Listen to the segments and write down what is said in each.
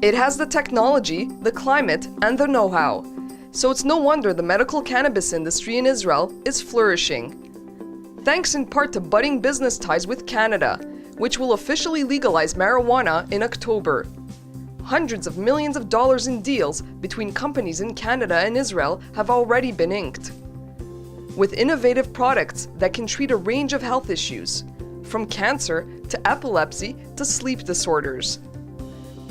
It has the technology, the climate, and the know-how. So it's no wonder the medical cannabis industry in Israel is flourishing. Thanks in part to budding business ties with Canada, which will officially legalize marijuana in October. Hundreds of millions of dollars in deals between companies in Canada and Israel have already been inked, with innovative products that can treat a range of health issues, from cancer to epilepsy to sleep disorders.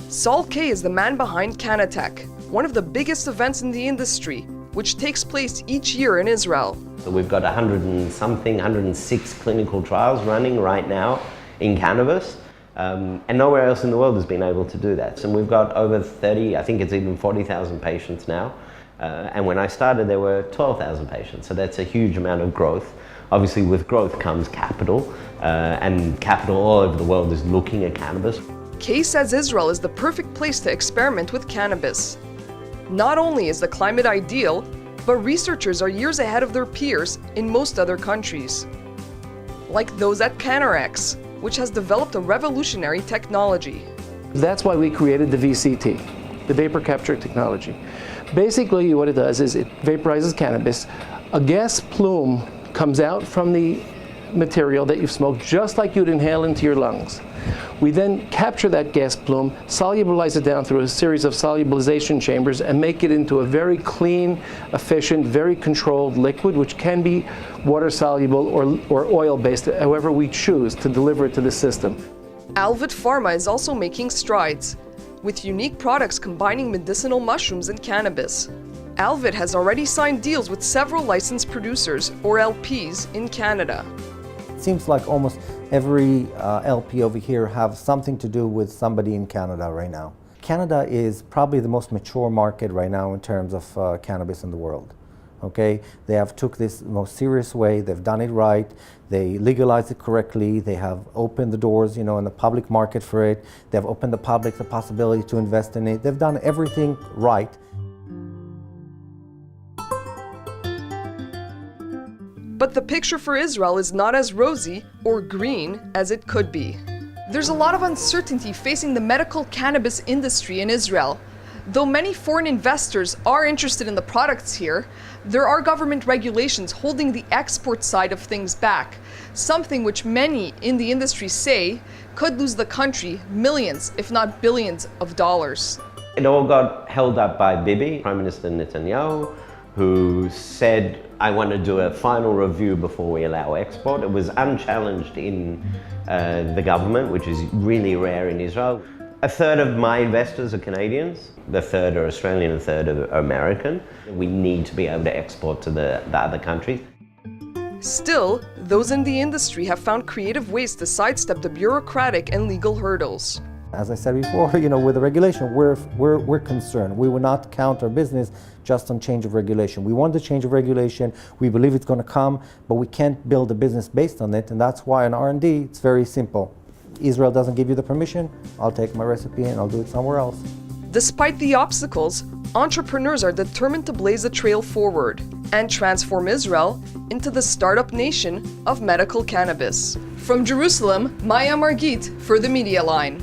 Saul Kay is the man behind Canatech, one of the biggest events in the industry, which takes place each year in Israel. So we've got 106 clinical trials running right now in cannabis, and nowhere else in the world has been able to do that. And we've got over 30, I think it's even 40,000 patients now. And when I started, there were 12,000 patients. So that's a huge amount of growth. Obviously, with growth comes capital, and capital all over the world is looking at cannabis. Kay says Israel is the perfect place to experiment with cannabis. Not only is the climate ideal, but researchers are years ahead of their peers in most other countries, like those at Cannabis, which has developed a revolutionary technology. That's why we created the VCT, the vapor capture technology. Basically, what it does is it vaporizes cannabis. A gas plume comes out from the material that you've smoked, just like you'd inhale into your lungs. We then capture that gas plume, solubilize it down through a series of solubilization chambers, and make it into a very clean, efficient, very controlled liquid, which can be water soluble or oil based, however we choose to deliver it to the system. Alvid Pharma is also making strides, with unique products combining medicinal mushrooms and cannabis. Alvid has already signed deals with several licensed producers, or LPs, in Canada. It seems like almost every LP over here have something to do with somebody in Canada right now. Canada is probably the most mature market right now in terms of cannabis in the world. Okay, they have took this the most serious way. They've done it right. They legalized it correctly. They have opened the doors, in the public market for it. They've opened the public the possibility to invest in it. They've done everything right. But the picture for Israel is not as rosy or green as it could be. There's a lot of uncertainty facing the medical cannabis industry in Israel. Though many foreign investors are interested in the products here, there are government regulations holding the export side of things back, something which many in the industry say could lose the country millions, if not billions, of dollars. It all got held up by Bibi, Prime Minister Netanyahu, who said, I want to do a final review before we allow export. It was unchallenged in the government, which is really rare in Israel. A third of my investors are Canadians, the third are Australian, and a third are American. We need to be able to export to the other countries. Still, those in the industry have found creative ways to sidestep the bureaucratic and legal hurdles. As I said before, with the regulation, we're concerned. We will not count our business just on change of regulation. We want the change of regulation. We believe it's going to come, but we can't build a business based on it, and that's why in R&D it's very simple. Israel doesn't give you the permission, I'll take my recipe and I'll do it somewhere else. Despite the obstacles, entrepreneurs are determined to blaze a trail forward and transform Israel into the startup nation of medical cannabis. From Jerusalem, Maya Margit for the Media Line.